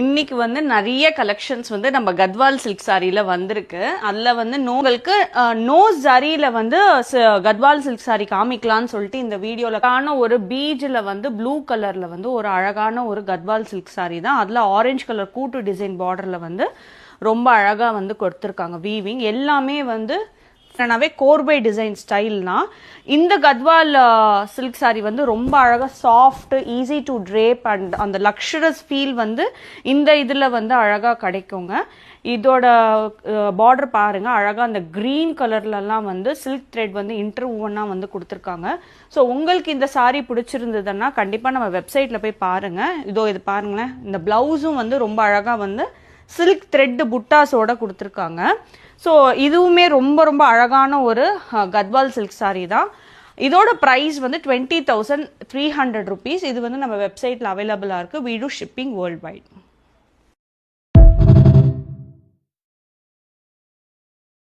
இன்னைக்கு வந்து நிறைய கலெக்ஷன்ஸ் வந்து நம்ம கத்வால் சில்க் சாரியில வந்திருக்கு. அதுல வந்து உங்களுக்கு நோ ஜரியில வந்து கத்வால் சில்க் சாரி காமிக்கலாம்னு சொல்லிட்டு இந்த வீடியோல ஒரு பீஜ்ல வந்து ப்ளூ கலர்ல வந்து ஒரு அழகான ஒரு கத்வால் சில்க் சாரி தான். அதுல ஆரஞ்சு கலர் கூட்டு டிசைன் பார்டர்ல வந்து ரொம்ப அழகா வந்து கொடுத்துருக்காங்க. வீவிங் எல்லாமே வந்து கோர்பை டிசைன் ஸ்டைல்னா இந்த கத்வால் சில்க் சாரி வந்து ரொம்ப அழகா soft, easy to drape and அந்த லக்ஸரஸ் ஃபீல் வந்து இந்த இதுல வந்து அழகா கிடைக்குங்க. இதோட பார்டர் பாருங்க, அழகா அந்த கிரீன் கலர்லலாம் வந்து சில்க் த்ரெட் வந்து இன்டர்வூவனா வந்து கொடுத்துருக்காங்க. ஸோ உங்களுக்கு இந்த சாரி பிடிச்சிருந்ததுன்னா கண்டிப்பா நம்ம வெப்சைட்ல போய் பாருங்க. இது பாருங்களேன், இந்த பிளவுஸும் வந்து ரொம்ப அழகா வந்து சில்க் த்ரெட் புட்டாஸோட கொடுத்துருக்காங்க. ஸோ இதுவுமே ரொம்ப ரொம்ப அழகான ஒரு கத்வால் சில்க் சாரி தான். இதோட ப்ரைஸ் வந்து 20,300 rupees. இது வந்து நம்ம வெப்சைட்டில் அவைலபிளாக இருக்குது. வீ டூ ஷிப்பிங் வேர்ல்ட் வைட்.